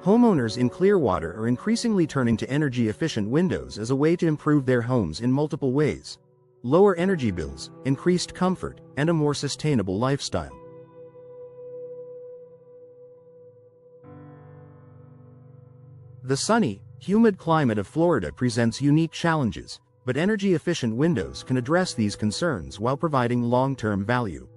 Homeowners in Clearwater are increasingly turning to energy-efficient windows as a way to improve their homes in multiple ways: lower energy bills, increased comfort, and a more sustainable lifestyle. The sunny, humid climate of Florida presents unique challenges, but energy-efficient windows can address these concerns while providing long-term value.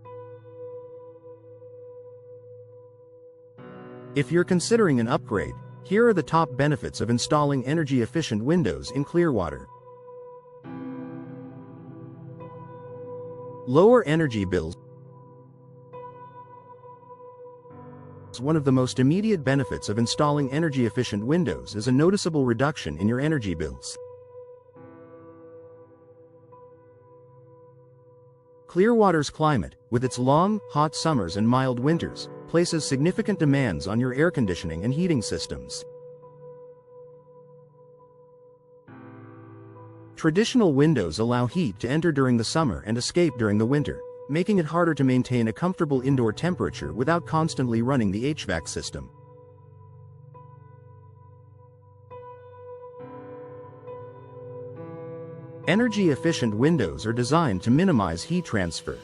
If you're considering an upgrade, here are the top benefits of installing energy-efficient windows in Clearwater. Lower energy bills. One of the most immediate benefits of installing energy-efficient windows is a noticeable reduction in your energy bills. Clearwater's climate, with its long, hot summers and mild winters, places significant demands on your air conditioning and heating systems. Traditional windows allow heat to enter during the summer and escape during the winter, making it harder to maintain a comfortable indoor temperature without constantly running the HVAC system. Energy-efficient windows are designed to minimize heat transfer.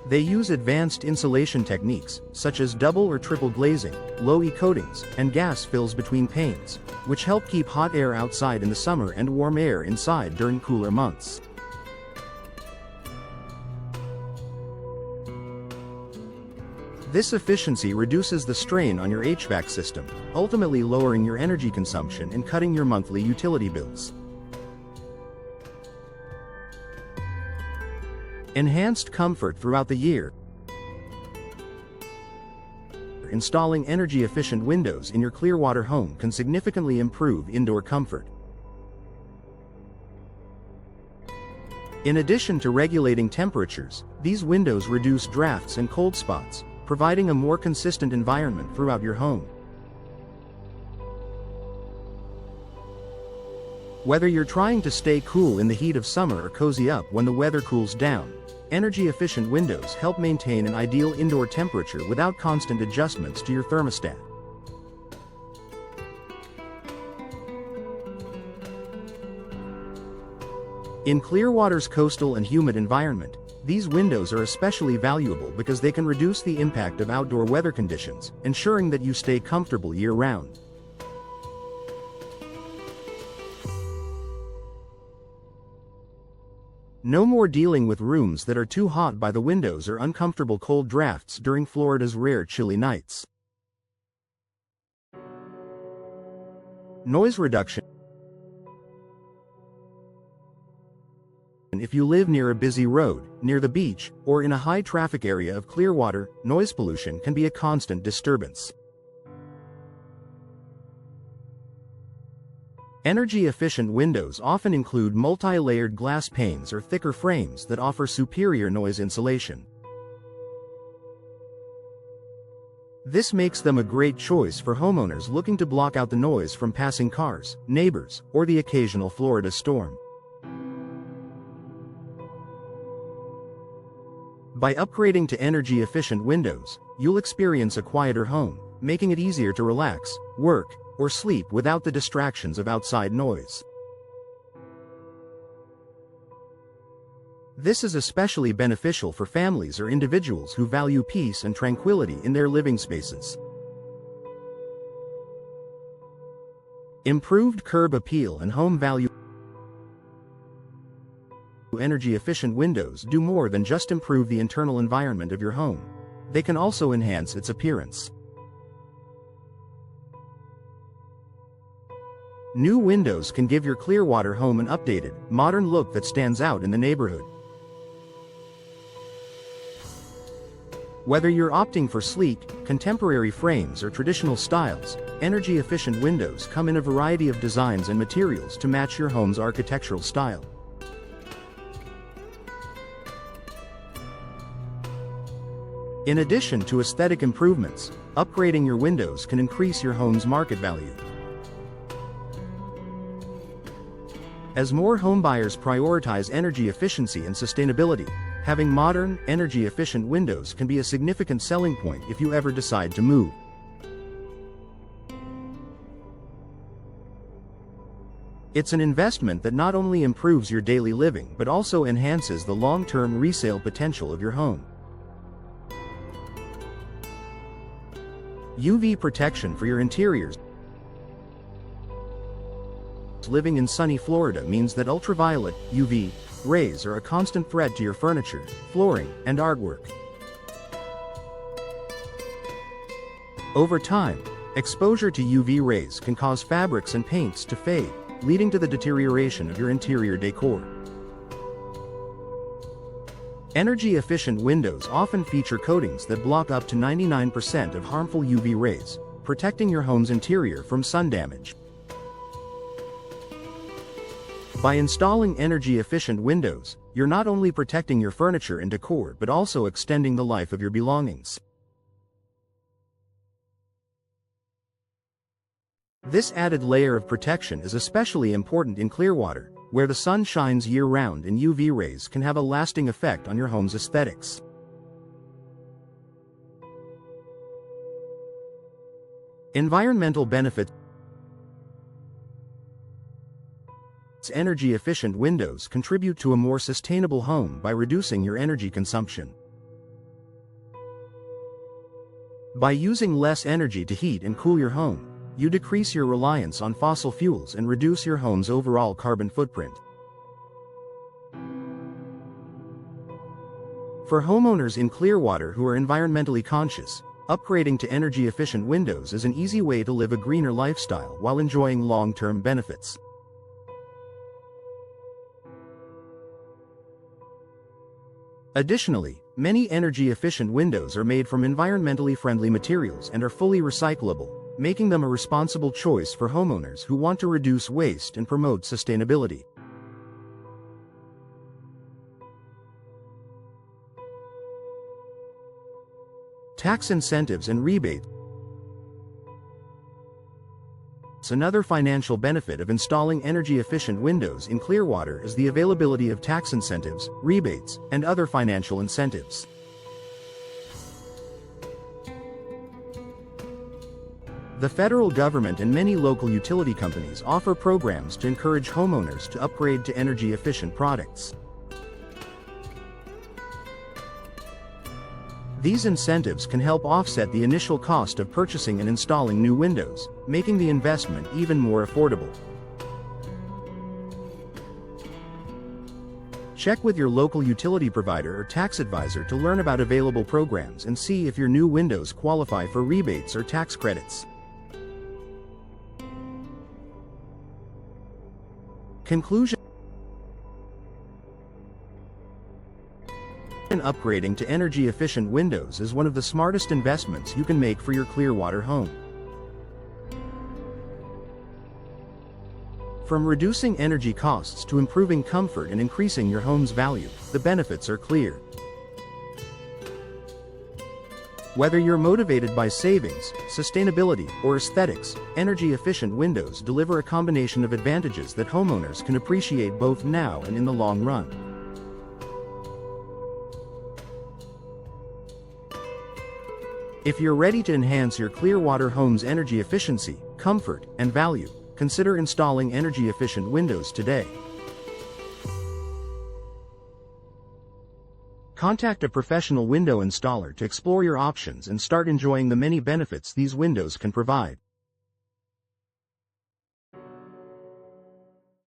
They use advanced insulation techniques, such as double or triple glazing, low-E coatings, and gas fills between panes, which help keep hot air outside in the summer and warm air inside during cooler months. This efficiency reduces the strain on your HVAC system, ultimately lowering your energy consumption and cutting your monthly utility bills. Enhanced comfort throughout the year. Installing energy-efficient windows in your Clearwater home can significantly improve indoor comfort. In addition to regulating temperatures, these windows reduce drafts and cold spots, providing a more consistent environment throughout your home. Whether you're trying to stay cool in the heat of summer or cozy up when the weather cools down, energy-efficient windows help maintain an ideal indoor temperature without constant adjustments to your thermostat. In Clearwater's coastal and humid environment, these windows are especially valuable because they can reduce the impact of outdoor weather conditions, ensuring that you stay comfortable year-round. No more dealing with rooms that are too hot by the windows or uncomfortable cold drafts during Florida's rare chilly nights. Noise reduction. If you live near a busy road, near the beach, or in a high-traffic area of Clearwater, noise pollution can be a constant disturbance. Energy-efficient windows often include multi-layered glass panes or thicker frames that offer superior noise insulation. This makes them a great choice for homeowners looking to block out the noise from passing cars, neighbors, or the occasional Florida storm. By upgrading to energy-efficient windows, you'll experience a quieter home, making it easier to relax, work, or sleep without the distractions of outside noise. This is especially beneficial for families or individuals who value peace and tranquility in their living spaces. Improved curb appeal and home value. Energy-efficient windows do more than just improve the internal environment of your home. They can also enhance its appearance. New windows can give your Clearwater home an updated, modern look that stands out in the neighborhood. Whether you're opting for sleek, contemporary frames or traditional styles, energy-efficient windows come in a variety of designs and materials to match your home's architectural style. In addition to aesthetic improvements, upgrading your windows can increase your home's market value. As more homebuyers prioritize energy efficiency and sustainability, having modern, energy-efficient windows can be a significant selling point if you ever decide to move. It's an investment that not only improves your daily living but also enhances the long-term resale potential of your home. UV protection for your interiors. Living in sunny Florida means that ultraviolet, UV, rays are a constant threat to your furniture, flooring, and artwork. Over time, exposure to UV rays can cause fabrics and paints to fade, leading to the deterioration of your interior decor. Energy-efficient windows often feature coatings that block up to 99% of harmful UV rays, protecting your home's interior from sun damage. By installing energy-efficient windows, you're not only protecting your furniture and decor but also extending the life of your belongings. This added layer of protection is especially important in Clearwater, where the sun shines year-round and UV rays can have a lasting effect on your home's aesthetics. Environmental benefits. Energy-efficient windows contribute to a more sustainable home by reducing your energy consumption. By using less energy to heat and cool your home, you decrease your reliance on fossil fuels and reduce your home's overall carbon footprint. For homeowners in Clearwater who are environmentally conscious, upgrading to energy-efficient windows is an easy way to live a greener lifestyle while enjoying long-term benefits. Additionally, many energy-efficient windows are made from environmentally friendly materials and are fully recyclable, making them a responsible choice for homeowners who want to reduce waste and promote sustainability. Tax incentives and rebates. Another financial benefit of installing energy-efficient windows in Clearwater is the availability of tax incentives, rebates, and other financial incentives. The federal government and many local utility companies offer programs to encourage homeowners to upgrade to energy-efficient products. These incentives can help offset the initial cost of purchasing and installing new windows, making the investment even more affordable. Check with your local utility provider or tax advisor to learn about available programs and see if your new windows qualify for rebates or tax credits. Conclusion. Upgrading to energy-efficient windows is one of the smartest investments you can make for your Clearwater home. From reducing energy costs to improving comfort and increasing your home's value, the benefits are clear. Whether you're motivated by savings, sustainability, or aesthetics, energy-efficient windows deliver a combination of advantages that homeowners can appreciate both now and in the long run. If you're ready to enhance your Clearwater home's energy efficiency, comfort, and value, consider installing energy-efficient windows today. Contact a professional window installer to explore your options and start enjoying the many benefits these windows can provide.